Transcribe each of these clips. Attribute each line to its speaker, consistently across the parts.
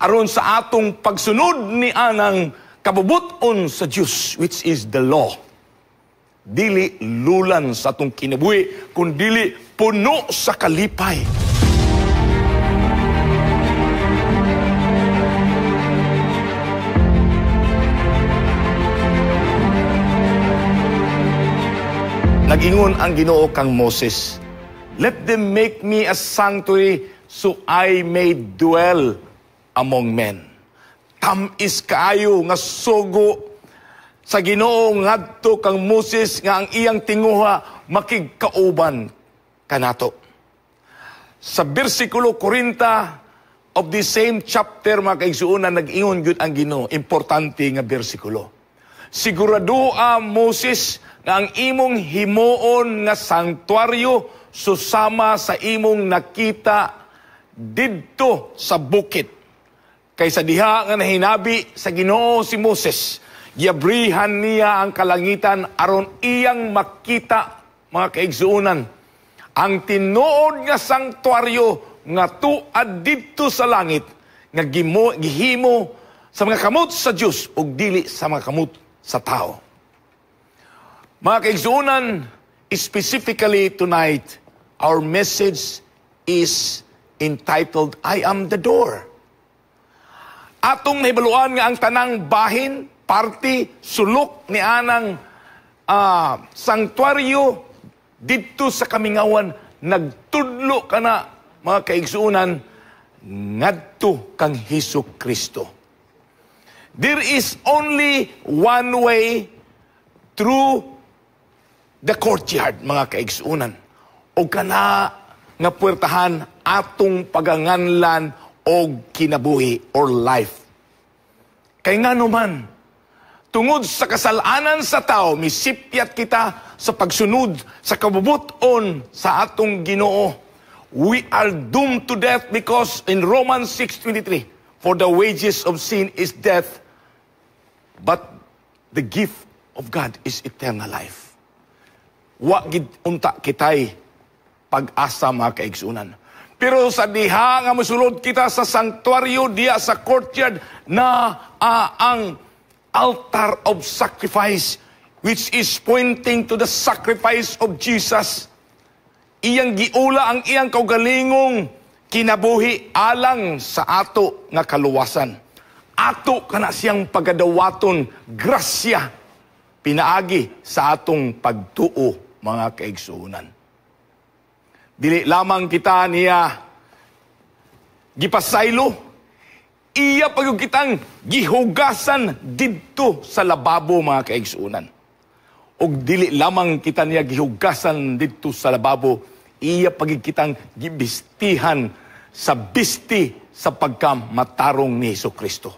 Speaker 1: aron sa atong pagsunod ni anang kabubuton sa Dios, which is the law. Dili lulan sa atong kinabuhi, kundi puno sa kalipay. Nagingon ang Ginoo kang Moses, "Let them make me a sanctuary so I may dwell among men." Tamis kaayo nga sugo sa Ginoo ngadto kang Moses nga ang iyang tinguha makigkauban kanato. Sa bersikulo 40 of the same chapter, mga kaigsuonan, nag-ingon gyud ang Ginoo, importante nga bersikulo. "Siguradoa, Moses, nga ang imong himuon nga sanktuaryo susama sa imong nakita didto sa bukid. Kaysa diha nga nahinabi sa Ginoo si Moses, giabrihan niya ang kalangitan aron iyang makita," mga kaigsuonan, "ang tinuod nga sanktuaryo nga tuad didto sa langit nga gihimo sa mga kamot sa Dios ug dili sa mga kamot sa tao." Mga kaigsuonan, specifically tonight, our message is entitled, "I am the door." Atong nahibaluan nga ang tanang bahin, party, sulok ni anang sanktuaryo didto sa kamingawan, nagtudlo ka na, mga kaigsuonan, ngadto kang Hesukristo. There is only one way through the courtyard, mga kaigsuonan. O kana nga puwertahan atong paganganlan o kinabuhi or life. Kay nga naman, tungod sa kasalanan sa tao, misipyat kita sa pagsunod sa kabubuton sa atong Ginoo. We are doomed to death because in Romans 6:23, "For the wages of sin is death, but the gift of God is eternal life." Wa gid unta kitay pag-asa, mga kaigsuonan. Pero sa diha nga mosulod kita sa sanktuaryo, diya sa courtyard, na ang altar of sacrifice, which is pointing to the sacrifice of Jesus. Iyang giula ang iyang kaugalingong kinabuhi alang sa ato nga kaluwasan. Ato kana siyang pagadawaton, grasya, pinaagi sa atong pagtuo, mga kaigsuonan. Dili lamang kita niya gipasaylo, iya pag kitang gihugasan didto sa lababo, mga kaigsuonan. O dili lamang kita niya gihugasan didto sa lababo, iya pag kitang gibistihan sa bisti sa pagkamatarong ni Hesukristo.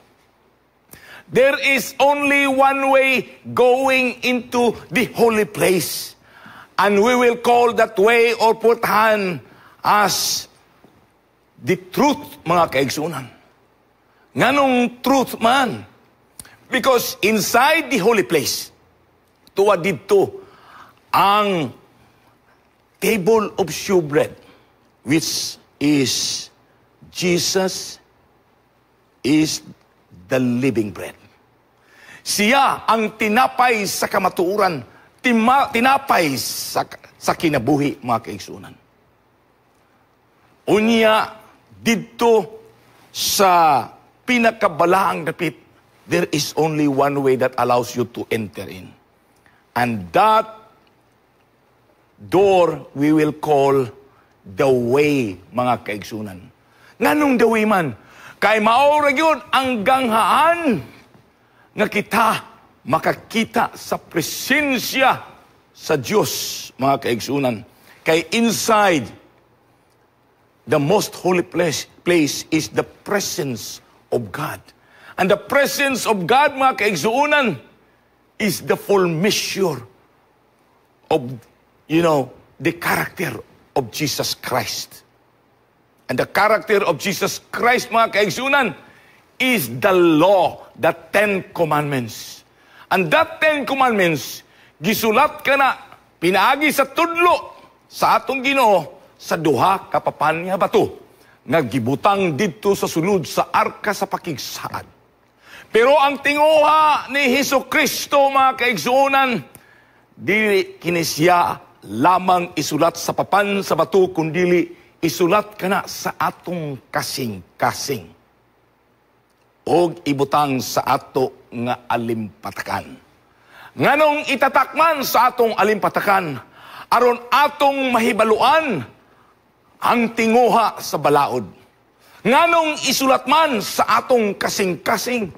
Speaker 1: There is only one way going into the holy place. And we will call that way or putahan as the truth, mga kaigsuonan. Nganong truth man? Because inside the holy place, tuwa dito ang table of shewbread, which is Jesus is the living bread. Siya ang tinapay sa kamatuuran, tinapay sa kinabuhi, mga kaigsuonan. Unya, dito sa pinakabalaang dapit, there is only one way that allows you to enter in. And that door we will call the way, mga kaigsuonan. Nganong the way man? Kay maora yun ang ganghaan nga kita makakita sa presensya sa Diyos, mga kaigsuonan. Kay inside the most holy place is the presence of God. And the presence of God, mga kaigsuonan, is the full measure of, the character of Jesus Christ. And the character of Jesus Christ, mga kaigsuonan, is the law, the 10 Commandments. And that 10 Commandments, gisulat ka na, pinaagi sa tudlo sa atong Ginoo sa duha ka papan nga bato. nga gibutang didto sa sulod sa arka sa pakigsaad. Pero ang tinguha ni Hesukristo, mga kaigsuonan, dili kini siya lamang isulat sa papan sa bato, kundili isulat kana sa atong kasing-kasing og ibutang sa ato nga alimpatakan. Nganong itatakman sa atong alimpatakan aron atong mahibaluan ang tinguha sa balaod. Nganong isulat man sa atong kasing-kasing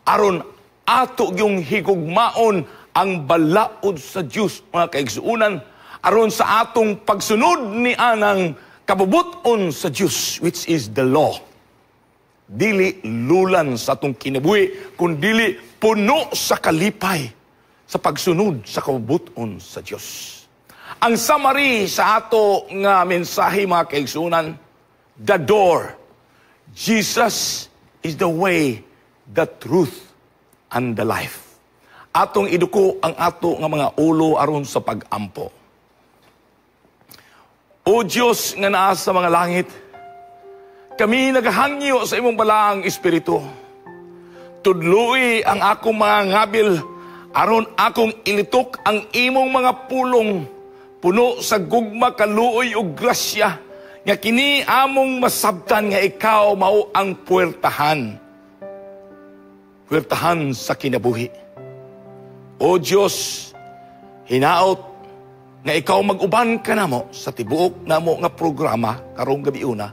Speaker 1: aron ato yung higugmaon ang balaod sa Dios, mga kaigsuunan, aron sa atong pagsunod ni anang kabubuton sa Dios, which is the law. Dili lulan sa atong kinabuhi, kundili puno sa kalipay sa pagsunod sa kabubuton sa Dios. Ang summary sa ato nga mensahe, mga kaigsuunan, the door. Jesus is the way, the truth, and the life. Atong iduko ang ato nga mga ulo aron sa pag-ampo. O Diyos nga naa sa mga langit, kami naghangyo sa imong balaang Espiritu. Tudloi ang akong mga ngabil aron akong ilitok ang imong mga pulong puno sa gugma, kaluoy ug grasya nga kini among masabtan nga ikaw mao ang puwertahan. Puwertahan sa kinabuhi. O Diyos, hinaot nga ikaw mag-uban ka namo sa tibuok namo nga programa karong gabi una.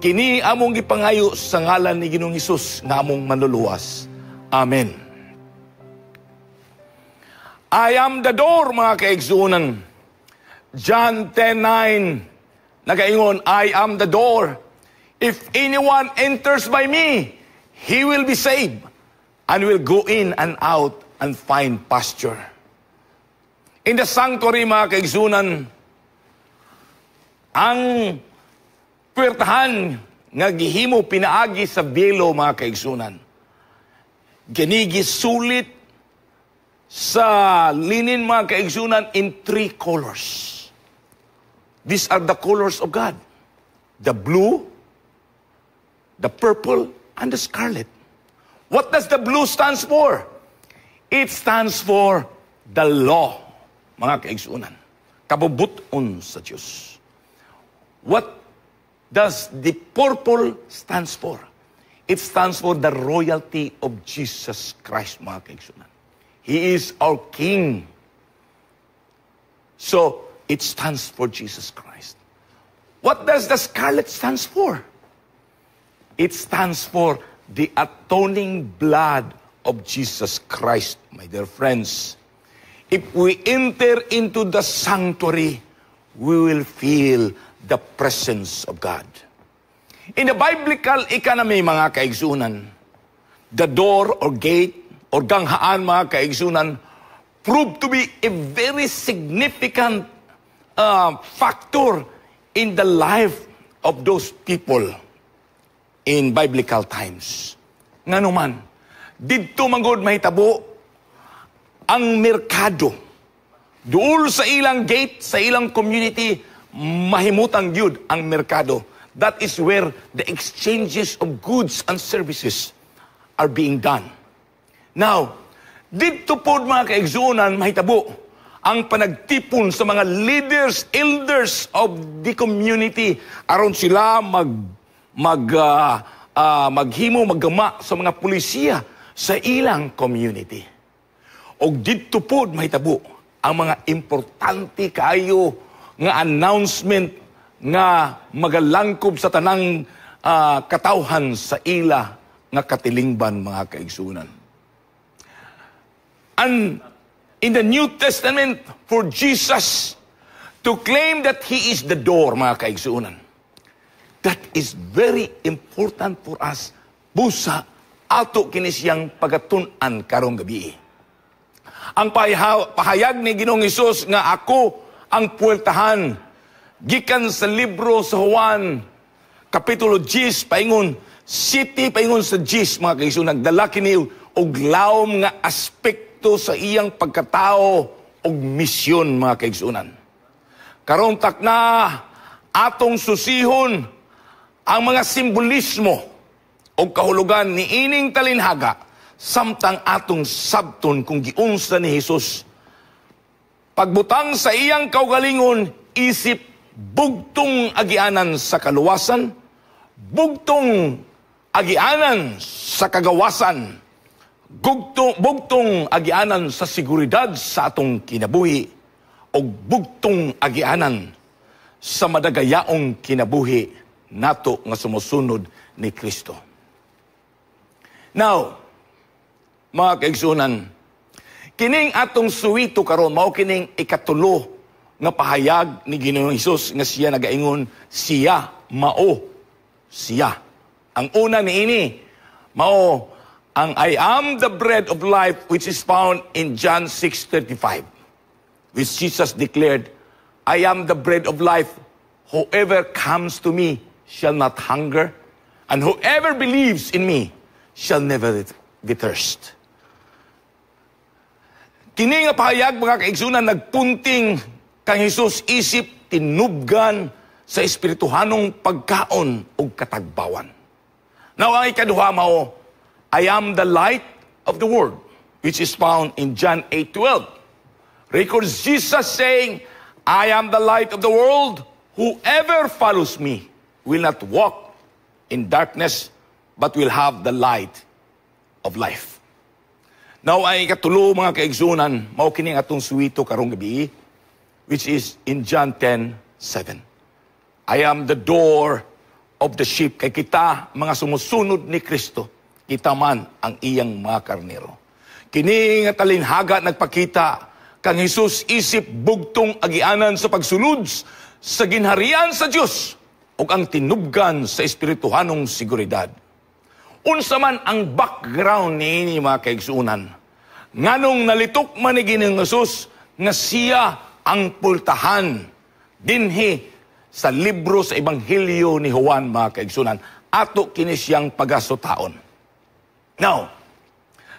Speaker 1: Kini among gipangayo sa ngalan ni Ginoong Hesus nga among manluluwas. Amen. I am the door, mga kaigsuunan. John 10:9 nagaingon, I am the door. If anyone enters by me, he will be saved and will go in and out and find pasture. In the sanctuary, mga kaigsunan, ang puwertahan nga gihimo pinaagi sa belo, mga kaigsunan, ganigi sulit sa linin, mga kaigsunan, in 3 colors. These are the colors of God. The blue, the purple, and the scarlet. What does the blue stands for? It stands for the law, mga kaigsunan. Kabubuton sa Diyos. What does the purple stands for? It stands for the royalty of Jesus Christ, mga kaigsunan. He is our King. So, it stands for Jesus Christ. What does the scarlet stands for? It stands for the atoning blood of Jesus Christ, my dear friends. If we enter into the sanctuary, we will feel the presence of God. In the biblical economy, mga kaigsunan, the door or gate or ganghaan, mga kaigsunan, proved to be a very significant factor in the life of those people in biblical times. Nga naman, didto manggod mahitabo ang merkado. Dool sa ilang gate, sa ilang community, mahimutang yun ang merkado. That is where the exchanges of goods and services are being done. Now, dito po, mga kaigsunan, mahitabo ang panagtipon sa mga leaders, elders of the community aron sila maghimo, maggama sa mga pulisya sa ilang community. O dito po, mahitabo ang mga importante kayo nga announcement nga magalangkob sa tanang katawhan sa ila nga katilingban, mga kaigsunan. And in the New Testament, for Jesus to claim that He is the door, mga kaigsunan, that is very important for us. Busa, ato kinisiyang pagatun-an karong gabi. Ang pahayag ni Ginoong Hesus nga ako ang puwertahan, gikan sa libro sa Juan, Kapitulo 10, paingon, city, paingon sa 10, mga kaigsunan, nagdala kini og lawom nga aspekto sa iyang pagkatao og misyon, mga kaigsunan. Karong takna, atong susihon ang mga simbolismo o kahulugan ni ining talinhaga samtang atong sabton kung giunsa ni Jesus. Pagbutang sa iyang kaugalingon, isip bugtong agianan sa kaluwasan, bugtong agianan sa kagawasan, bugtong agianan sa seguridad sa atong kinabuhi, o bugtong agianan sa madagayaong kinabuhi nato nga sumusunod ni Kristo. Now, mga kaigsunan, kining atong suwito karon mao kining ikatulo nga pahayag ni Ginoong Hesus nga siya nagaingon, siya mao siya. Ang una niini mao ang I am the bread of life, which is found in John 6:35, which Jesus declared, I am the bread of life. Whoever comes to me shall not hunger, and whoever believes in me shall never be thirst. Kini nga pahayag, mga kaigsunan, nagpunting kang Hesus isip tinubgan sa espirituhanong pagkaon o katagbawan. Now, ang ikaduha mao, I am the light of the world, which is found in John 8:12. Records Jesus saying, I am the light of the world. Whoever follows me will not walk in darkness, but will have the light of life. Now, ay ikatulo, mga kaigsunan, mao kining atong suwito karong gabi, which is in John 10:7. I am the door of the sheep. Kay kita, mga sumusunod ni Kristo, kita man ang iyang mga karnero. Kini nga talinhaga nagpakita kang Hesus isip bugtong agianan sa pagsulod sa ginharian sa Dios ug ang tinubgan sa espirituhanong seguridad. Unsa man ang background niini, mga kaigsunan, nganong nalitok man ni Ginoong Hesus nga siya ang pultahan dinhi sa libro sa Ebanghelyo ni Juan, mga kaigsunan, ato kini siyang pagasutaon. Now,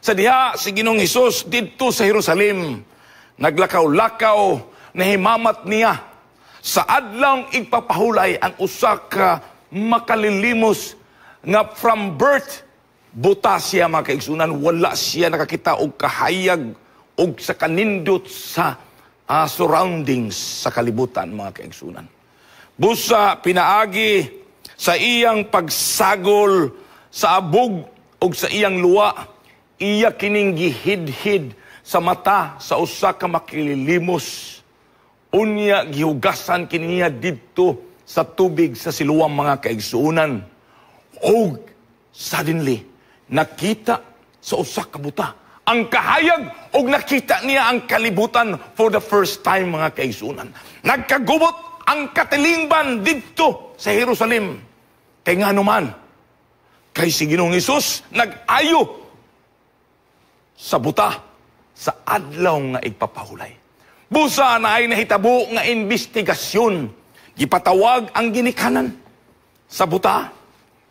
Speaker 1: sa diha si Ginoong Hesus didto sa Jerusalem, naglakaw-lakaw, nahimamat niya sa adlawng igpapahulay ang usa ka makalilimos nga from birth, buta siya, mga kaigsunan, wala siya nakakita og kahayag og sa kanindot sa surroundings sa kalibutan, mga kaigsunan. Busa pinaagi sa iyang pagsagol sa abog og sa iyang luwa, iya kining gihid-hid sa mata sa usa ka makililimos. Unya gihugasan kiniya didto sa tubig sa siluwang, mga kaigsunan. O suddenly, nakita sa usa ka buta ang kahayag o nakita niya ang kalibutan for the first time, mga kaigsunan. Nagkagubot ang katilingban didto sa Jerusalem. Kay nga naman, kay si Ginoong Hesus nag-ayo sa buta sa adlaw nga igpapahulay. Busa na ay nahitabo nga investigasyon. Gipatawag ang ginikanan sa buta.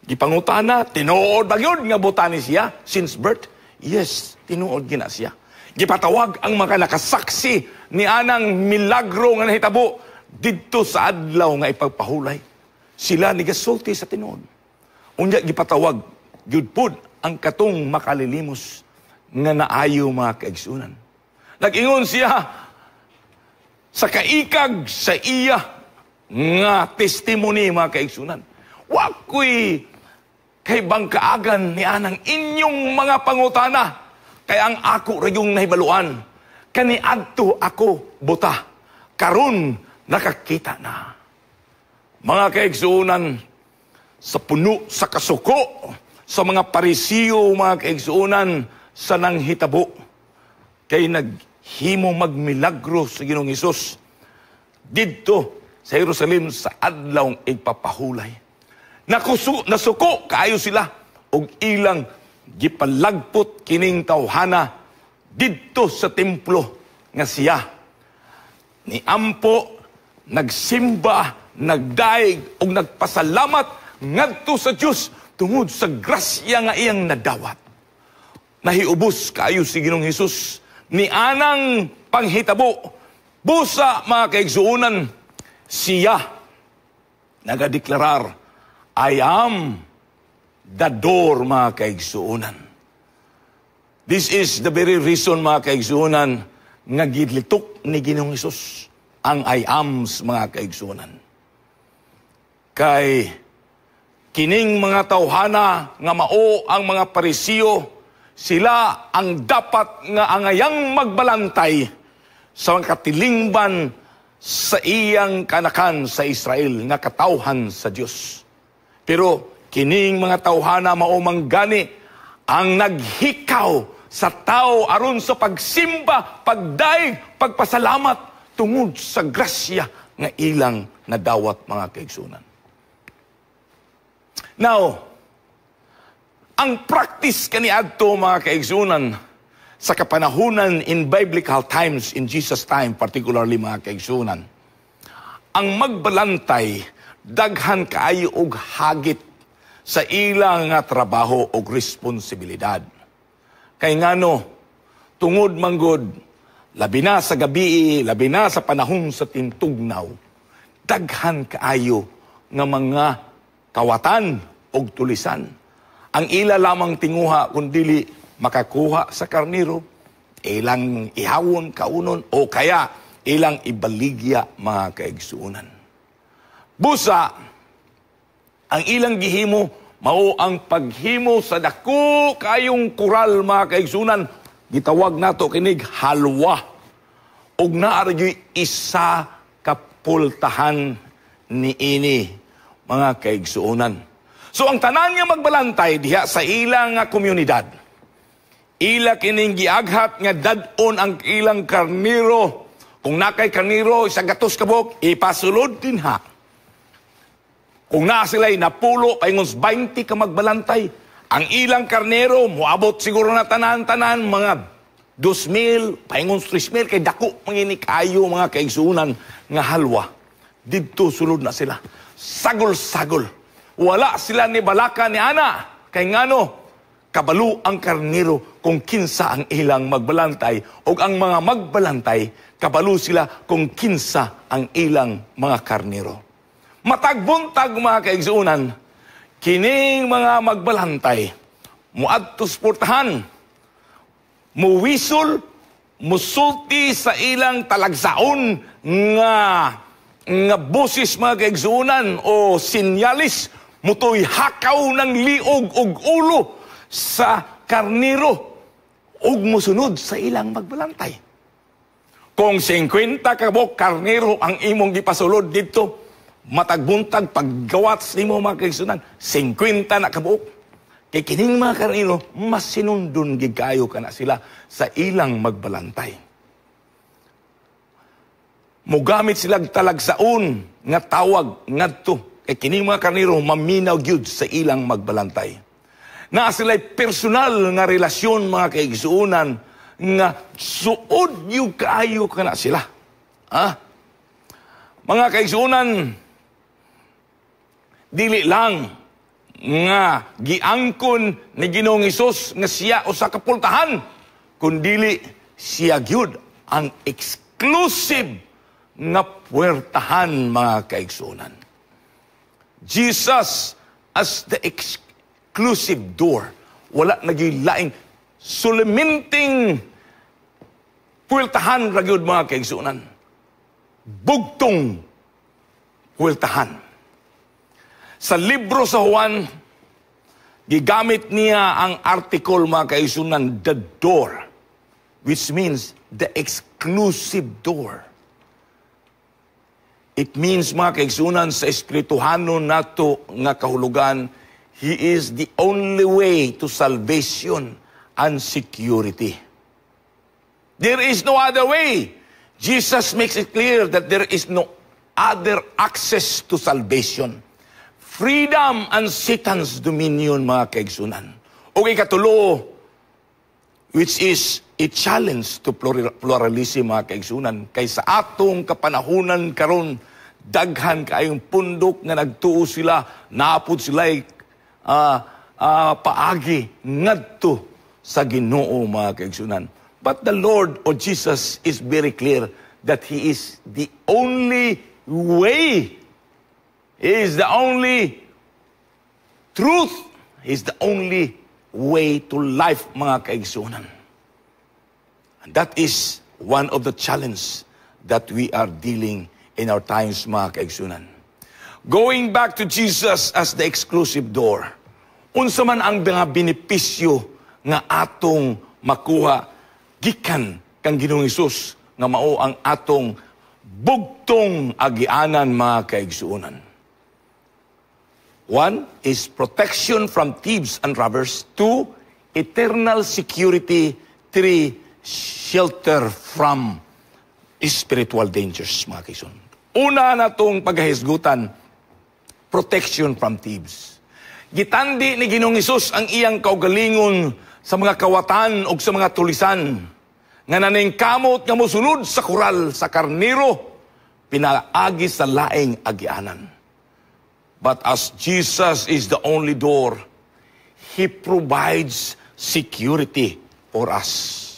Speaker 1: Gipangutana, tinuod ba yun nga buta ni siya since birth? Yes, tinuod gina siya. Gipatawag ang mga nakasaksi ni anang milagro nga nahitabo didto sa adlaw nga ipagpahulay. Sila ni gasulti sa tinuod. Unya gipatawag, gyud pud ang katong makalilimos nga naayo, mga kaigsunan. Nag-ingon siya sa kaikag sa iya nga testimony, mga kaigsunan. Wakoy kay bangkaagan ni anang inyong mga pangutana, kay ang ako rayong nahibaluan. Kaniadto ako buta, karon nakakita na. Mga kaigsunan, sa puno, sa kasuko, sa mga Parisiyo, mga kaigsunan, sa nanghitabo, kay naghimo magmilagro sa Ginoong Hesus didto sa Jerusalem sa adlawng igpapahulay. Nasuko kaayo sila og ilang gipalagpot kining tawhana didto sa templo nga siya ni ampo nagsimba, nagdaig og nagpasalamat ngadto sa Dios tungod sa grasya nga iyang nadawat. Nahiubos kaayo si Ginoong Hesus ni anang panghitabo. Busa, mga kaigsuunan, siya nagadeklarar, I am the door, mga kaigsuunan. This is the very reason, mga kaigsuunan, nga gidlitok ni Ginoong Hesus ang I ams, mga kaigsuunan. Kay kining mga tawhana nga mao ang mga Parisiyo, sila ang dapat nga angayang magbalantay sa mga katilingban sa iyang kanakan sa Israel nga katawhan sa Dios. Pero kining mga tawhana mao manggani ang naghikaw sa tao aron sa pagsimba, pagdaig, pagpasalamat tungod sa grasya nga ilang nadawat, mga kaigsunan. Now, ang practice kaniadto, mga kaigsunan, sa kapanahunan in biblical times, in Jesus' time, particularly, mga kaigsunan, ang magbalantay, daghan kaayo og hagit sa ilang nga trabaho og responsibilidad. Kay ngano, tungod manggod, labi na sa gabi, labi na sa panahon sa tintugnaw, daghan kaayo nga mga kawatan og tulisan. Ang ila lamang tinguha kundili makakuha sa karniro, ilang ihawon kaunon o kaya ilang ibaligya, mga kaigsuunan. Busa, ang ilang gihimo mao ang paghimo sa dako kayong kural, mga kaigsunan. Gitawag nato kinig halwa. Og naaryo'y isa kapultahan ni ini, mga kaigsuunan. So ang tanan nga magbalantay diha sa ilang nga komunidad, ila kining giaghat nga dadon ang ilang karniro. Kung nakay karniro, isang gatos kabok, ipasulod din ha. Kung na sila'y napulo, paingons 20 ka magbalantay, ang ilang karnero, muabot siguro na tanan-tanan, mga 2,000, paingons 3,000, kay dako manginik ayo, mga kaigsuunan nga halwa. Dito sulod na sila. Sagol-sagol. Wala sila ni balaka ni ana. Kay ngano, kabalo ang karnero kung kinsa ang ilang magbalantay, o ang mga magbalantay, kabalo sila kung kinsa ang ilang mga karnero. Matagbuntag, mga kaigsuunan, kining mga magbalantay, muadtos portahan, muwisol, musulti sa ilang talagsaon nga boses, mga kaigsuunan, o sinyalis, mutoy hakaw ng liog ug ulo sa karniro ug musunod sa ilang magbalantay. Kung 50 kabok karniro ang imong gipasulod dito, matagbuntag paggawat nimo, mga kaigsunan, 50 na kabuok. Kay kining mga karniro, mas sinundon gigayo kana sila sa ilang magbalantay. Mugamit sila talagsaon nga tawag ngadto. Kay kining mga karniro, maminaw gyud sa ilang magbalantay. Na sila'y personal nga relasyon, mga kaigsuunan, nga suod yung kaayo kana sila. Mga kaigsuunan, dili lang nga giangkon ni Ginoong Hesus nga siya usa ka pultahan, kundili siya gyud ang exclusive nga puwertahan, mga kaigsuunan. Jesus as the exclusive door. Wala nagilaing suliminting puwertahan ra gyud, mga kaigsuunan. Bugtong puwertahan. Sa libro sa Juan, gigamit niya ang article, mga kaigsuunan, the door, which means the exclusive door. It means, mga kaigsuunan, sa espirituhano nato nga kahulugan, He is the only way to salvation and security. There is no other way. Jesus makes it clear that there is no other access to salvation. Freedom and Satan's dominion, mga kaigsunan. O ikatulo, which is a challenge to pluralism, mga kaigsunan. Kay sa atong kapanahunan karon, daghan kaayong pundok nga nagtuo sila, naapod sila'y paagi ngadto sa Ginoo, mga kaigsunan. But the Lord or Jesus is very clear that He is the only way. He is the only Truth is the only way to life, mga kaigsunan. And that is one of the challenges that we are dealing in our times, mga kaigsunan. Going back to Jesus as the exclusive door, unsa man ang mga benepisyo nga atong makuha gikan kang Ginoong Hesus nga mao ang atong bugtong agianan, mga kaigsuonan. One is protection from thieves and robbers. Two, eternal security. Three, shelter from spiritual dangers, mga kaigsuonan. Una na itong paghahisgutan, protection from thieves. Gitandi ni Ginoong Hesus ang iyang kaugalingon sa mga kawatan o sa mga tulisan nga naningkamot nga mosunod sa kural sa karniro, pinaagi sa laing agianan. But as Jesus is the only door, He provides security for us.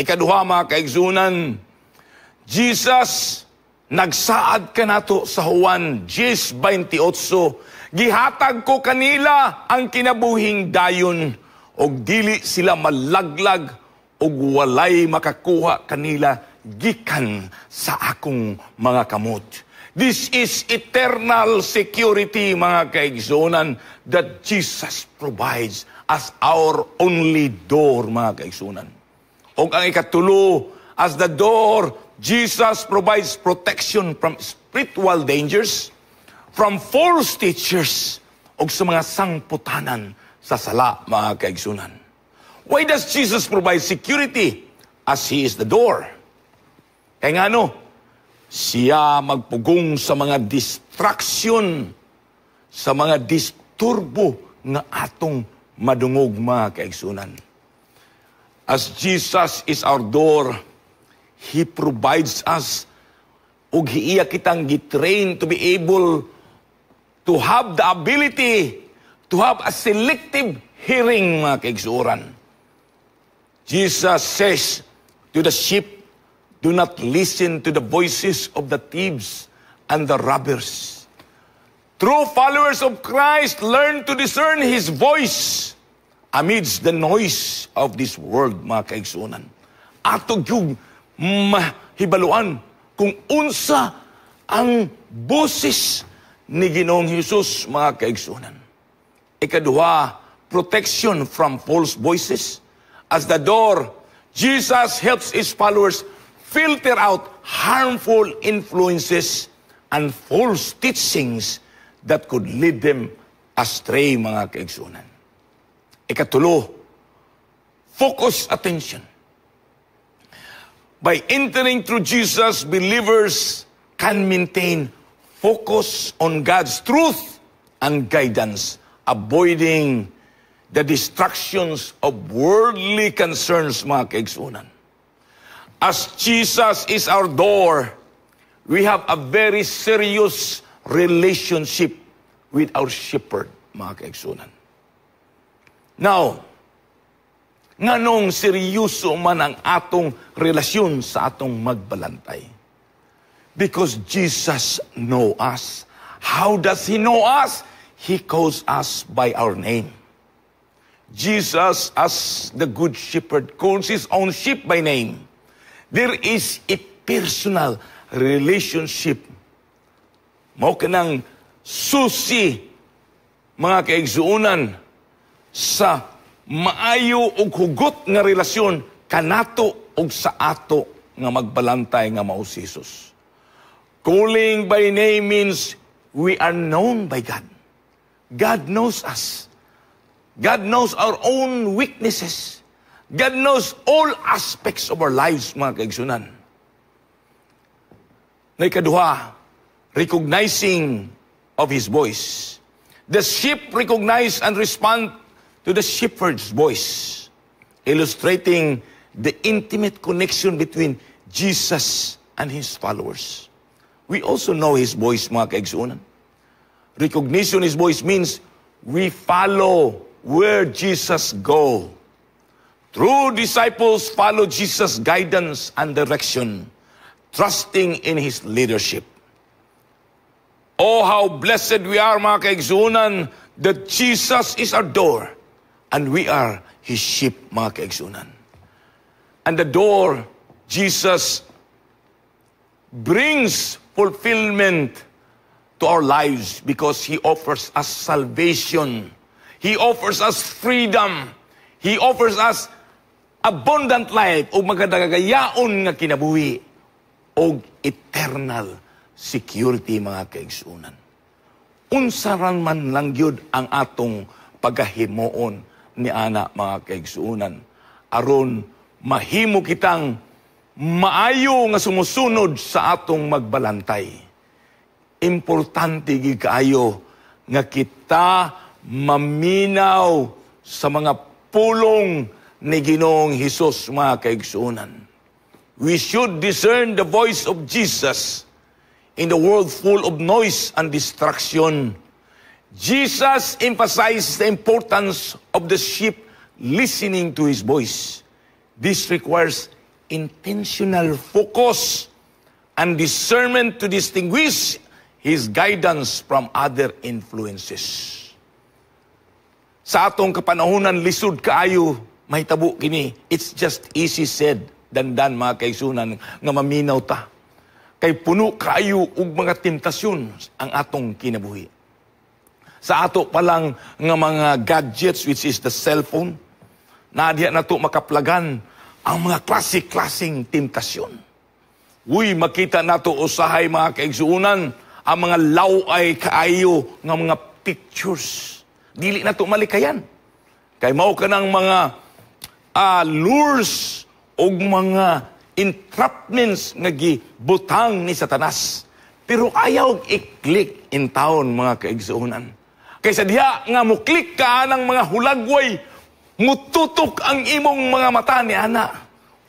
Speaker 1: Ikaduha, mga kaigsunan, Jesus nagsaad ka nato sa Juan 10:28, gihatag ko kanila ang kinabuhing dayon, og dili sila malaglag, og walay makakuha kanila gikan sa akong mga kamot. This is eternal security, mga kaigsunan, that Jesus provides as our only door, mga kaigsunan. Og ang ikatulo, as the door, Jesus provides protection from spiritual dangers, from false teachers, og sa mga sangputanan sa sala, mga kaigsunan. Why does Jesus provide security? As He is the door. Kaya nga siya magpugong sa mga distraction, sa mga disturbo nga atong madungog, mga kaigsunan. As Jesus is our door, He provides us, ug hiiya kitang gitrain to be able to have the ability to have a selective hearing, mga kaigsuran. Jesus says to the sheep, do not listen to the voices of the thieves and the robbers. True followers of Christ learn to discern His voice amidst the noise of this world, mga kaigsunan. Ato yung mahibaluan kung unsa ang boses ni Ginoong Hesus, mga kaigsunan. Ikaduha, protection from false voices. As the door, Jesus helps His followers filter out harmful influences and false teachings that could lead them astray, mga kaigsunan. Ikatulo, focus attention. By entering through Jesus, believers can maintain focus on God's truth and guidance, avoiding the distractions of worldly concerns, mga kaigsunan. As Jesus is our door, we have a very serious relationship with our shepherd, mga kaigsunan. Now, nganong seryoso man ang atong relasyon sa atong magbalantay? Because Jesus knows us. How does He know us? He calls us by our name. Jesus, as the good shepherd, calls His own sheep by name. There is a personal relationship. Mao kanang susi, mga kaigsuunan, sa maayo ug hugot nga relasyon kanato ug sa ato nga magbalantay nga mao si Jesus. Calling by name means we are known by God. God knows us. God knows our own weaknesses. God knows all aspects of our lives, mga kaigsunan. Na ikaduha, recognizing of His voice. The sheep recognize and respond to the shepherd's voice, illustrating the intimate connection between Jesus and His followers. We also know His voice, mga kaigsunan. Recognition of His voice means we follow where Jesus go. True disciples follow Jesus' guidance and direction, trusting in His leadership. Oh, how blessed we are, mga kaigsunan, that Jesus is our door and we are His sheep, mga kaigsunan. And the door, Jesus brings fulfillment to our lives because He offers us salvation. He offers us freedom. He offers us abundant life o magadagayaon nga kinabuhi o eternal security, mga kaigsunan. Unsaran man lang yun ang atong pagahimoon ni ana, mga kaigsunan, aron mahimo kitang maayo nga sumusunod sa atong magbalantay. Importante gid kaayo nga kita maminaw sa mga pulong ni Ginoong Hesus, mga kaigsunan. We should discern the voice of Jesus in the world full of noise and distraction. Jesus emphasized the importance of the sheep listening to His voice. This requires intentional focus and discernment to distinguish His guidance from other influences. Sa atong kapanahunan, lisod kaayo, may tabo kini. It's just easy said, dandan, mga kaigsunan, nga maminaw ta. Kay puno kaayo og mga temptasyon ang atong kinabuhi. Sa ato pa lang nga mga gadgets, which is the cellphone, na diya na to makaplagan ang mga klaseng temptasyon. Uy, makita na to usahay, mga kaigsunan, ang mga laway kaayo nga mga pictures. Dili na to malikayan. Kay mao ka ng mga lures o mga entrapments nga gibutang ni Satanas. Pero ayaw i-click in town, mga kaigsunan. Kaysa diha nga mo click ka ng mga hulagway, mututok ang imong mga mata ni ana.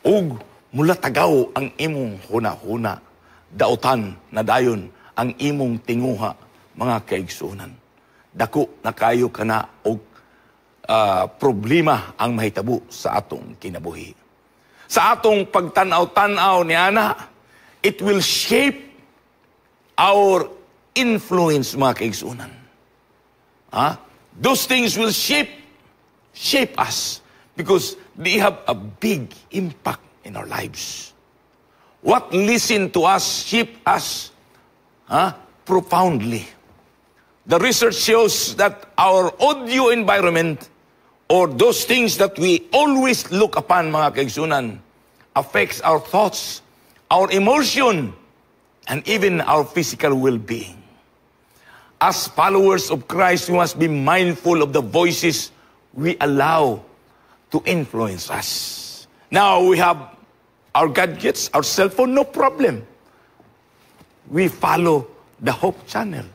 Speaker 1: O mulatagaw ang imong huna-huna. Dautan na dayon ang imong tinguha, mga kaigsunan. Dako na kayo ka na og problema ang mahitabo sa atong kinabuhi. Sa atong pagtanaw-tanaw ni ana, it will shape our influence, mga kaigsunan. Those things will shape us because they have a big impact in our lives. What listen to us shape us profoundly. The research shows that our audio environment or those things that we always look upon, mga kaigsunan, affects our thoughts, our emotion, and even our physical well-being. As followers of Christ, we must be mindful of the voices we allow to influence us. Now, we have our gadgets, our cell phone, no problem. We follow the Hope Channel.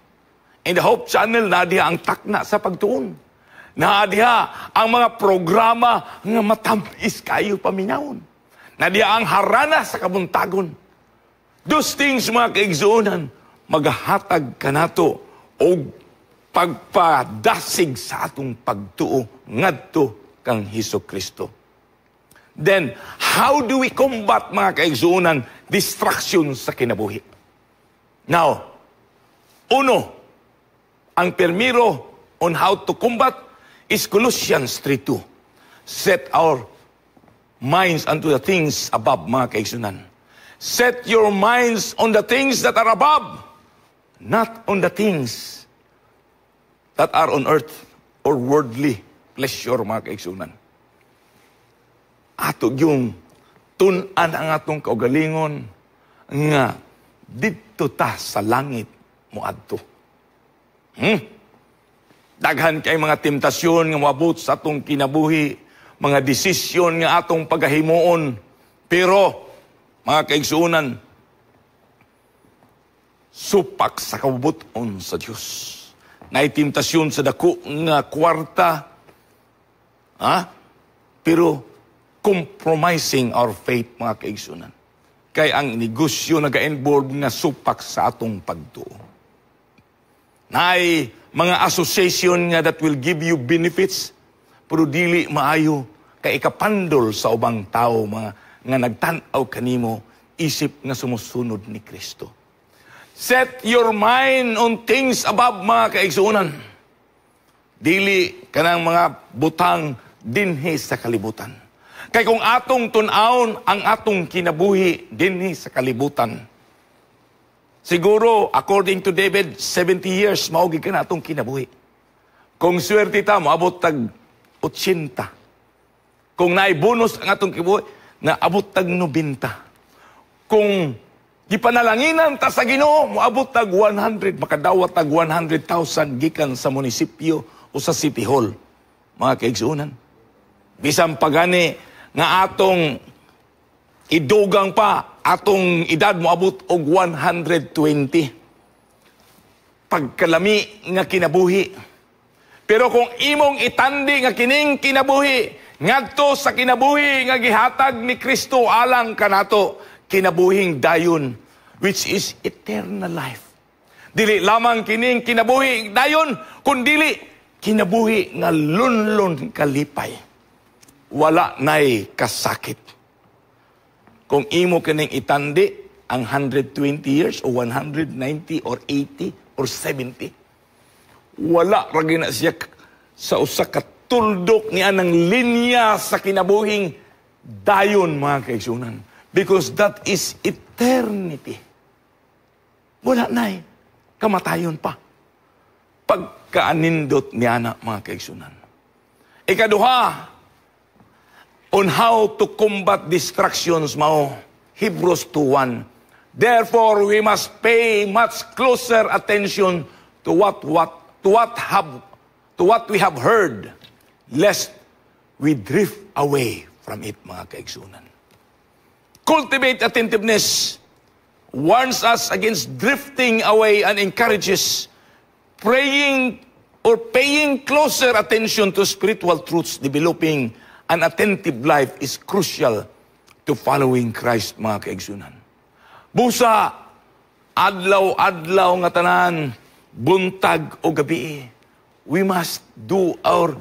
Speaker 1: In the Hope Channel, nadiha ang takna sa pagtuon. Nadiha ang mga programa nga matamis kayo paminawon. Nadiha ang harana sa kabuntagon. Those things, mga kaigsunan, maghatag ka nato o pagpadasig sa atong pagtuo ngadto kang Hesukristo. Then, how do we combat, mga kaigsunan, distraction sa kinabuhi? Now, uno, ang permiro on how to combat is Colossians 3:2. Set our minds unto the things above, mga kaigsunan. Set your minds on the things that are above, not on the things that are on earth or worldly pleasure, mga kaigsunan. Ato yung tunan ang atong kaugalingon nga dito ta sa langit mo adto. Daghan kay mga temptasyon nga moabot sa atong kinabuhi, mga desisyon nga atong pagahimuon. Pero, mga kaigsunan, supak sa kabubuton sa Diyos. Naitemptasyon sa dako nga kwarta, pero compromising our faith, mga kaigsunan. Kay ang negosyo naga-involve nga supak sa atong pagtuo. Nay mga association nga that will give you benefits, pero dili maayo kay ikapandol sa ubang tao, mga nga nagtanaw kanimo, isip nga sumusunod ni Kristo. Set your mind on things above, mga kaigsunan. Dili kanang mga butang dinhi sa kalibutan. Kay kung atong tun-aon ang atong kinabuhi dinhi sa kalibutan, siguro, according to David, 70 years maugid ka na atong kinabuhi. Kung swerte ta, maabot tag 80. Kung naibonus ang atong kinabuhi, naabot tag 90. Kung gipanalanginan ta sa Ginoo, moabot tag 100, makadawat tag 100,000 gikan sa munisipyo o sa City Hall. Mga kaigsuunan. Bisan pagani nga atong idugang pa, atong edad moabot og 120. Pagkalami nga kinabuhi. Pero kung imong itandi nga kining kinabuhi, ngadto sa kinabuhi nga gihatag ni Kristo alang kanato, kinabuhing dayon, which is eternal life. Dili lamang kining kinabuhi dayon, kundili kinabuhi nga lunlon kalipay. Wala na'y kasakit. Kung imo kining itandi ang 120 years o 190 or 80 or 70, wala ragi na siya sa usa ka tuldok niya ng linya sa kinabuhing dayon, mga kaigsunan. Because that is eternity. Wala na'y kamatayon pa. Pagkaanindot niya na, mga kaigsunan. Ikaduha, on how to combat distractions mao, Hebrews 2:1. Therefore, we must pay much closer attention to what we have heard, lest we drift away from it, mga kaigsunan. Cultivate attentiveness warns us against drifting away and encourages praying or paying closer attention to spiritual truths. Developing an attentive life is crucial to following Christ, mga kaigsunan. Busa, adlaw-adlaw nga tanan, buntag o gabi, we must do our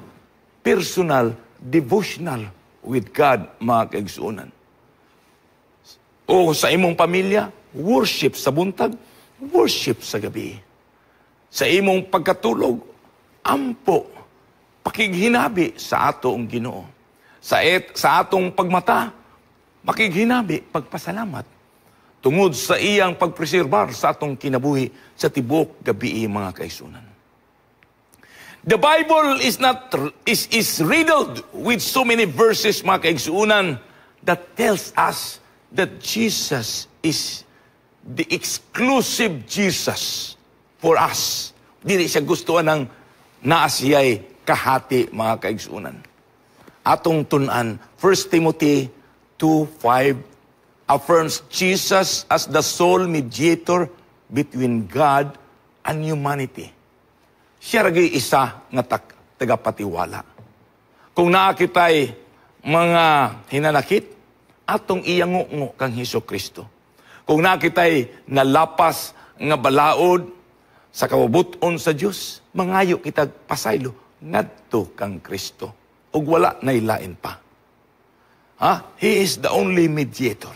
Speaker 1: personal devotional with God, mga kaigsunan. O sa imong pamilya, worship sa buntag, worship sa gabi. Sa imong pagkatulog, ampo, pakighinabi sa atong Ginoo. Sa atong pagmata, makighinabi, pagpasalamat. Tungod sa iyang pagpreserbar sa atong kinabuhi sa tibok gabi, mga kaigsunan. The Bible is riddled with so many verses, mga kaigsunan, that tells us that Jesus is the exclusive Jesus for us. Dili siya gustuhan ng naasiyay kahati, mga kaigsunan. Atong tunan, 1 Timothy 2:5 affirms Jesus as the sole mediator between God and humanity. Siya ragi isa nga tagapatiwala. Kung nakitay mga hinanakit, atong iyango kang Hesukristo. Kung nakitay nalapas nga balaod sa kawabuton sa Dios, mangayo kitag pasaylo ngadto kang Kristo. Ug wala nailain pa. He is the only mediator.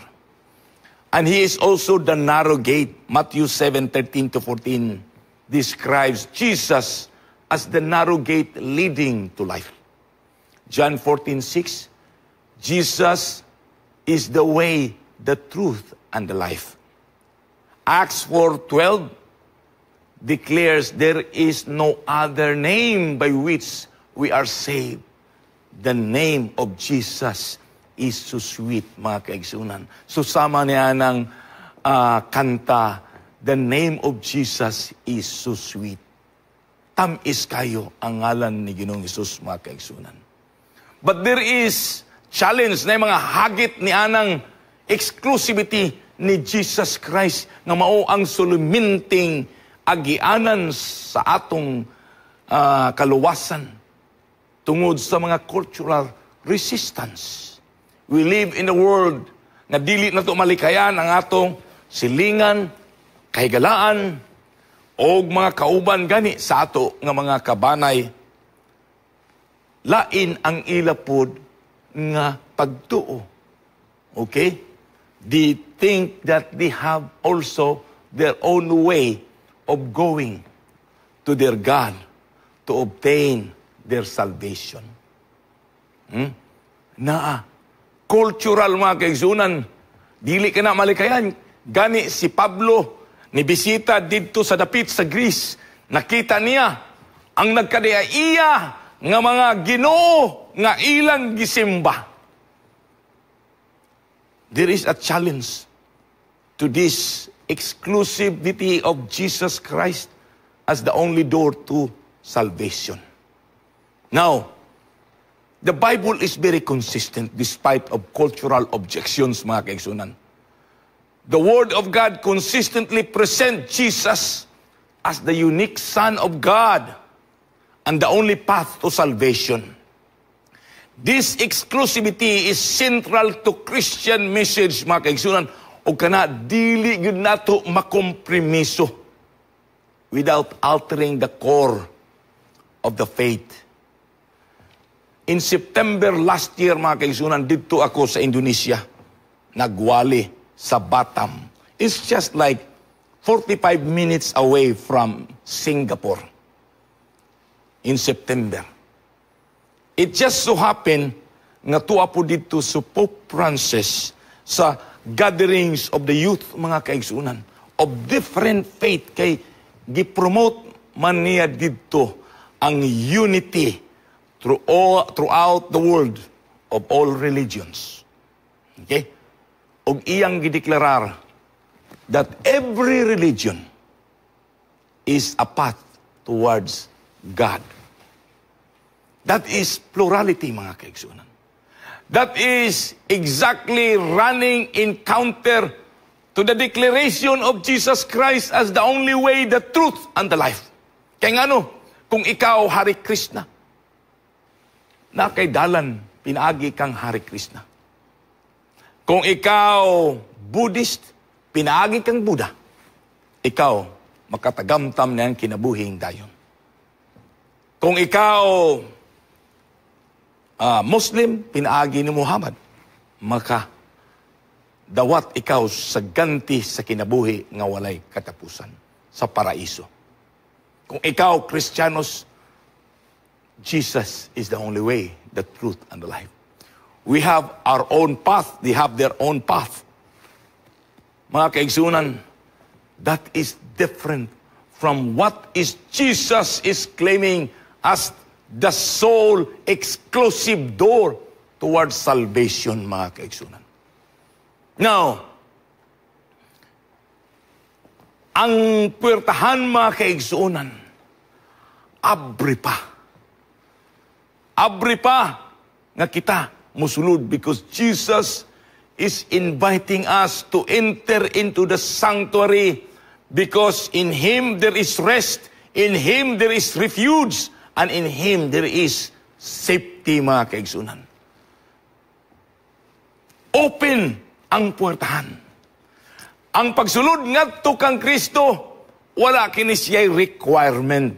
Speaker 1: And He is also the narrow gate. Matthew 7:13-14 describes Jesus as the narrow gate leading to life. John 14:6, Jesus is the way, the truth, and the life. Acts 4:12 declares there is no other name by which we are saved. The name of Jesus is so sweet, mga kaigsunan. Susama niya ng kanta, the name of Jesus is so sweet. Tamis kayo ang ngalan ni Ginoong Hesus, mga kaigsunan. But there is challenge na mga hagit ni anang exclusivity ni Jesus Christ nga mao ang suluminting agianan sa atong kaluwasan tungod sa mga cultural resistance. We live in a world na dili na to malikayan ang atong silingan, kahigalaan, o mga kauban gani sa ato nga mga kabanay. Lain ang ilapod nga pagtuo. Okay? They think that they have also their own way of going to their God, to obtain their salvation. Cultural mga kaigsunan, dili ka na malikayan. Gani si Pablo, nibisita dito sa dapit sa Greece, nakita niya ang nagkadaya nga mga Ginoo nga ilang gisimba. There is a challenge to this exclusivity of Jesus Christ as the only door to salvation. Now, the Bible is very consistent despite of cultural objections, mga kaigsunan. The Word of God consistently presents Jesus as the unique Son of God and the only path to salvation. This exclusivity is central to Christian message, mga kaigsunan, o kana dili gyud nato makompromiso without altering the core of the faith. In September last year, mga kaigsunan, dito ako sa Indonesia, nagwali sa Batam. It's just like 45 minutes away from Singapore in September. It just so happened nga tuwa po dito sa Pope Francis sa gatherings of the youth, mga kaigsunan, of different faith, kay gipromote man niya dito ang unity throughout the world of all religions. Okay? Og iyang gideklarar that every religion is a path towards God. That is plurality, mga kaigsunan. That is exactly running in counter to the declaration of Jesus Christ as the only way, the truth, and the life. Kaya nga kung ikaw Hare Krishna, na kay dalan, pinaagi kang Hare Krishna. Kung ikaw Buddhist, pinaagi kang Buddha, ikaw makatagamtam na ang kinabuhing dayon. Kung ikaw Muslim, pinaagi ni Muhammad, maka dawat ikaw sa ganti sa kinabuhi nga walay katapusan, sa paraiso. Kung ikaw Kristiyanos, Jesus is the only way, the truth, and the life. We have our own path, they have their own path. Mga kaigsunan, that is different from what is Jesus is claiming as the sole exclusive door towards salvation, mga kaigsunan. Now, ang puwertahan, mga kaigsunan, abri pa. Abri pa nga kita musulod because Jesus is inviting us to enter into the sanctuary because in Him there is rest, in Him there is refuge, and in Him there is safety, mga kaigsunan. Open ang puwertahan. Ang pagsulod ngadto kang Kristo, wala kini siya'y requirement.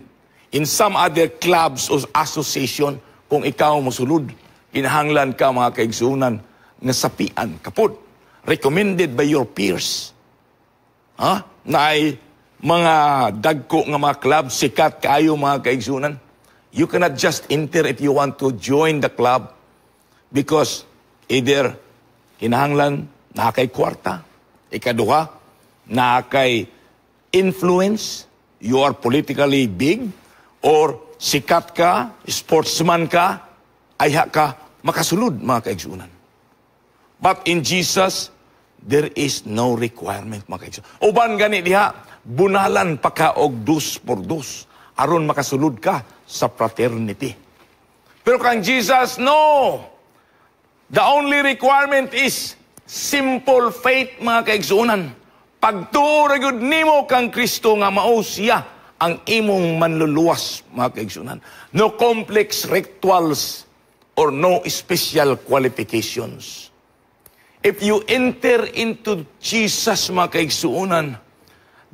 Speaker 1: In some other clubs or association, kung ikaw mosulod, kinahanglan ka, mga kaigsunan, nga sapian kapod. Recommended by your peers. Na ay mga dagko nga mga club, sikat kayo, mga kaigsunan. You cannot just enter if you want to join the club because either kinahanglan na kay kwarta, ikaduha, na kay influence, you are politically big, or sikat ka, sportsman ka, ayha ka, makasulod, mga kaigsunan. But in Jesus, there is no requirement, mga kaigsunan. Uban gani diha, bunalan pa ka og dus por dus, aron makasulod ka sa fraternity. Pero kang Jesus, no! The only requirement is simple faith, mga kaigsunan. Pagtuo ra gyud nimo kang Kristo nga mao siya ang imong manluluwas, mga kaigsunan. No complex rituals or no special qualifications. If you enter into Jesus, mga kaigsunan,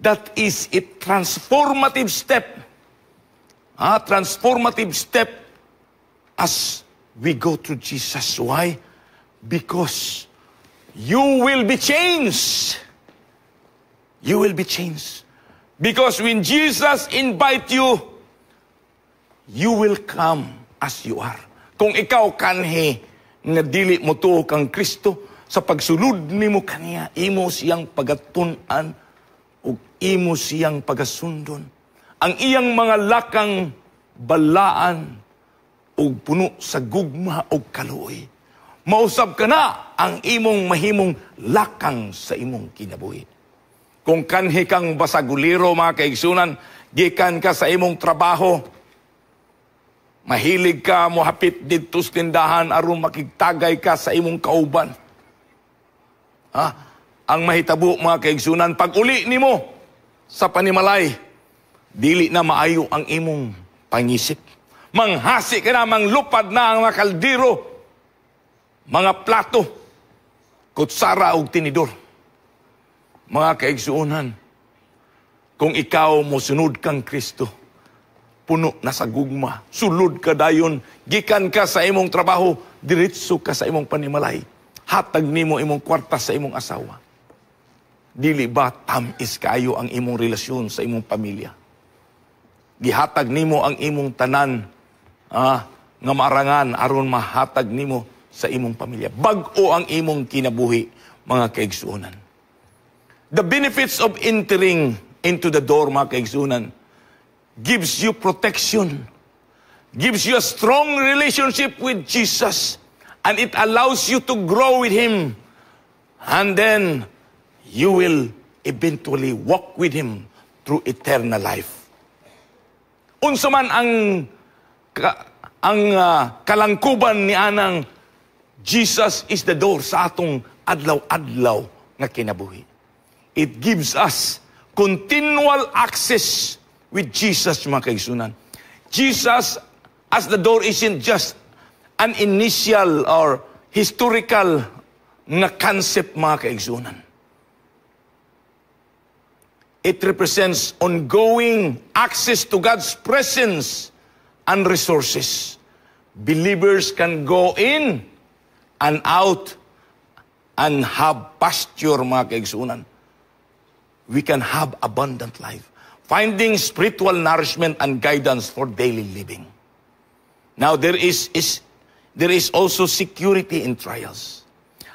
Speaker 1: that is a transformative step. Transformative step as we go to Jesus. Why? Because you will be changed. You will be changed. Because when Jesus invite you, you will come as you are. Kung ikaw kanhi nga dili mo tuo kang Kristo, sa pagsulod nimo kaniya, imo siyang pagatun-an ug imo siyang pagasundon. Ang iyang mga lakang balaan ug puno sa gugma ug kaluoy. Mausab ka na ang imong mahimong lakang sa imong kinabuhi. Kung kanhi kang basaguliro, mga kaigsunan, gikan ka sa imong trabaho, mahilig ka mohapit dito sa tindahan aron makigtagay ka sa imong kauban. Ang mahitabo, mga kaigsunan, pag uli nimo sa panimalay, dili na maayo ang imong pangisip. Manghasi ka na, manglupad na ang mga kaldero, mga plato, kutsara o tinidor. Mga kaigsuunan, kung ikaw mo sunod kang Kristo, puno na sa gugma, sulod ka dayon, gikan ka sa imong trabaho, diretso ka sa imong panimalay, hatag nimo imong kwarta sa imong asawa. Dili ba tamis kayo ang imong relasyon sa imong pamilya? Gihatag nimo ang imong tanan, nga marangan aron mahatag nimo sa imong pamilya. Bag-o ang imong kinabuhi, mga kaigsuunan. The benefits of entering into the door, mga kaigsuunan, gives you protection, gives you a strong relationship with Jesus, and it allows you to grow with Him. And then, you will eventually walk with Him through eternal life. Unsa man ang kalangkuban ni anang Jesus is the door sa atong adlaw-adlaw nga kinabuhi. It gives us continual access with Jesus, mga kaigsunan. Jesus as the door isn't just an initial or historical nga concept, mga kaigsunan. It represents ongoing access to God's presence and resources. Believers can go in and out and have pasture, mga kaigsunan. We can have abundant life, finding spiritual nourishment and guidance for daily living. Now, there is also security in trials.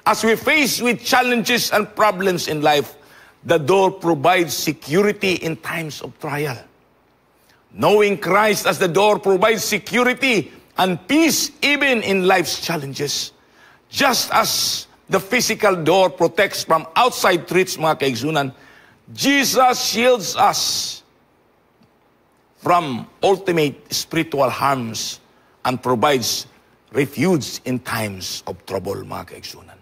Speaker 1: As we face with challenges and problems in life, the door provides security in times of trial. Knowing Christ as the door provides security and peace even in life's challenges. Just as the physical door protects from outside threats, mga kaigsunan, Jesus shields us from ultimate spiritual harms and provides refuge in times of trouble, mga kaigsunan.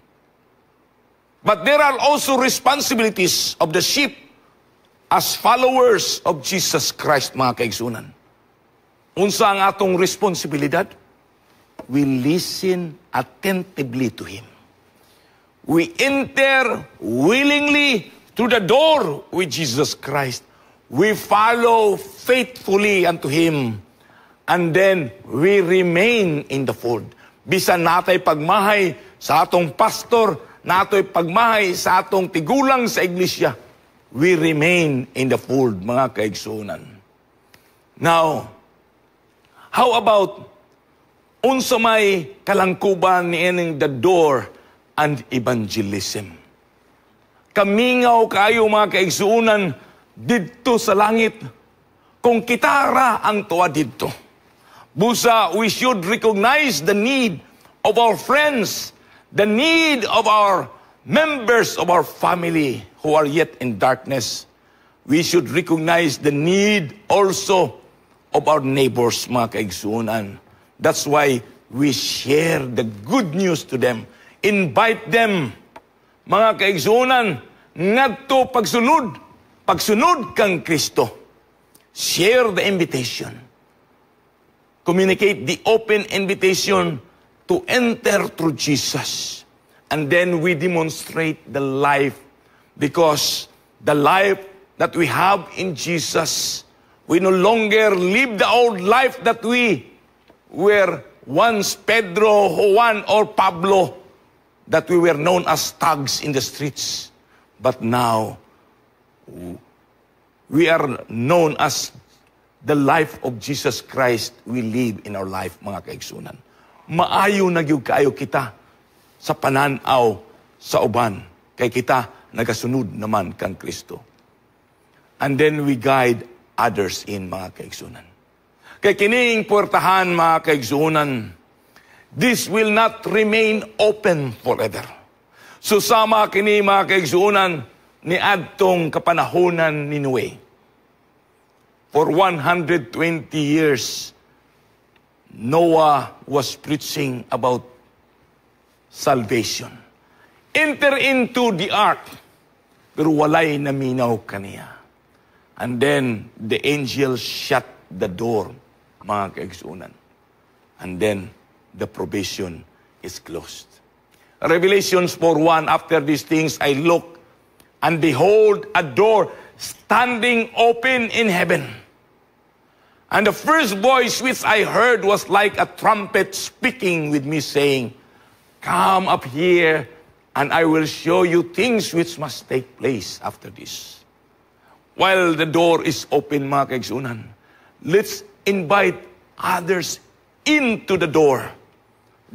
Speaker 1: But there are also responsibilities of the sheep as followers of Jesus Christ, mga kaigsunan. Unsa ang atong responsibilidad? We listen attentively to Him. We enter willingly through the door with Jesus Christ. We follow faithfully unto Him. And then we remain in the fold. Bisan natay pagmahay sa atong pastor, natoy pagmahay sa atong tigulang sa iglesia, we remain in the fold, mga kaigsunan. Now, how about unsa may kalangkuban niining the door and evangelism? Kamingaw kayo, mga kaigsuunan, didto sa langit. Kung kitara ang tuwa didto. Busa, we should recognize the need of our friends, the need of our members of our family who are yet in darkness. We should recognize the need also of our neighbors, mga kaigsuunan. That's why we share the good news to them. Invite them, mga kaigsuunan, ngadto pagsunod kang Kristo. Share the invitation. Communicate the open invitation to enter through Jesus. And then we demonstrate the life, because the life that we have in Jesus, we no longer live the old life that we were once, Pedro, Juan, or Pablo, that we were known as thugs in the streets. But now, we are known as the life of Jesus Christ we live in our life, mga kaigsunan. Maayo na gyud kaayo kita sa pananaw sa uban, kay kita nagasunod naman kang Kristo. And then we guide others in, mga kaigsunan. Kay kining puwertahan, mga kaigsunan, this will not remain open forever. Susama kini, mga kaigsunan, ni adtong kapanahonan ni Noe. For 120 years, Noah was preaching about salvation. Enter into the ark, pero walay naminaw kaniya. And then, the angel shut the door, mga kaigsunan. And then, the probation is closed. Revelations 4:1, after these things I looked, and behold, a door standing open in heaven. And the first voice which I heard was like a trumpet speaking with me, saying, Come up here, and I will show you things which must take place after this. While the door is open, mga kaigsunan, let's invite others into the door.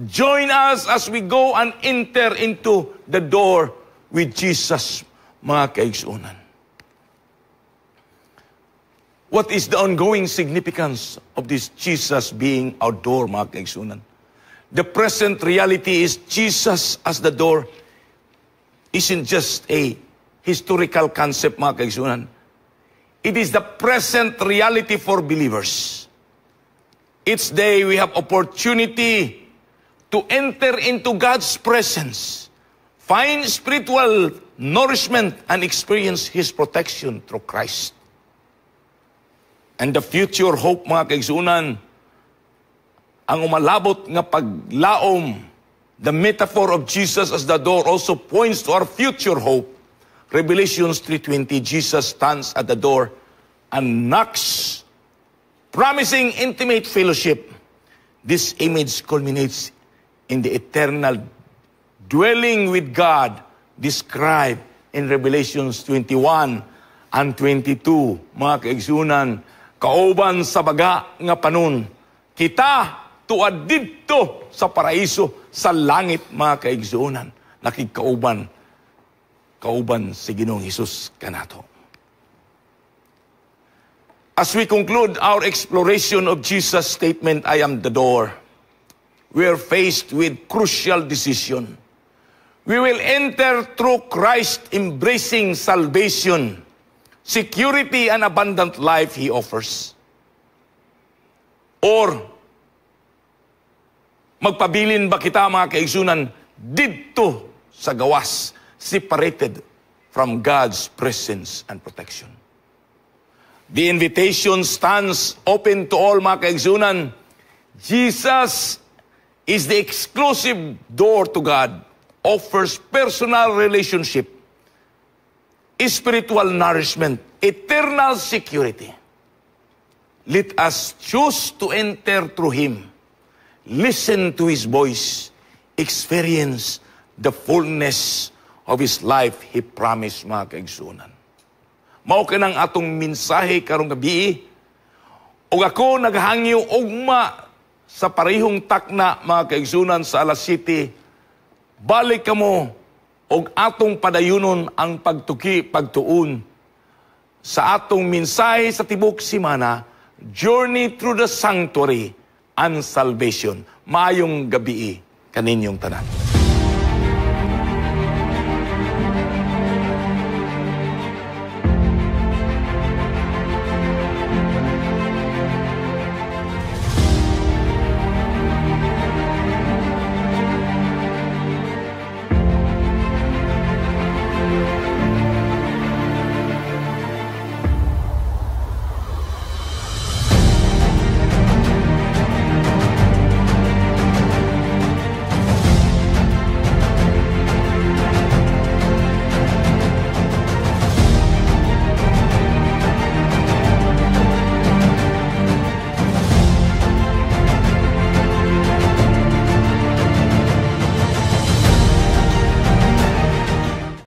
Speaker 1: Join us as we go and enter into the door with Jesus, mga kaigsunan. What is the ongoing significance of this Jesus being our door, mga kaigsunan? The present reality is Jesus as the door isn't just a historical concept, mga kaigsunan. It is the present reality for believers. Each day we have opportunity to enter into God's presence, find spiritual nourishment, and experience His protection through Christ. And the future hope, mga kaigsunan, ang umalabot nga paglaom, the metaphor of Jesus as the door also points to our future hope. Revelations 3:20, Jesus stands at the door and knocks, promising intimate fellowship. This image culminates in the eternal dwelling with God described in Revelations 21 and 22. Mga kaigsunan, kauban sa baga nga panon, kita tuad didto sa paraiso, sa langit, mga kaigsunan, nakikauban, kauban si Ginoong Hesus kanato. As we conclude our exploration of Jesus' statement, I am the door, we are faced with crucial decision. We will enter through Christ, embracing salvation, security, and abundant life He offers. Or, magpabilin ba kita, mga kaigsunan, didto sa gawas, separated from God's presence and protection? The invitation stands open to all, mga kaigsunan. Jesus is the exclusive door to God, offers personal relationship, spiritual nourishment, eternal security. Let us choose to enter through Him, listen to His voice, experience the fullness of His life He promised, mga kaigsunan. Mao kanang atong mensahe karong gabi, ug ako naghangyo ugma sa parehong takna, mga kaigsunan, sa alas 7, balik kamo og atong padayunon ang pagtuki, pagtuon sa atong mensahe sa tibok semana, Journey through the Sanctuary and Salvation. Maayong gabi kaninyong tanan.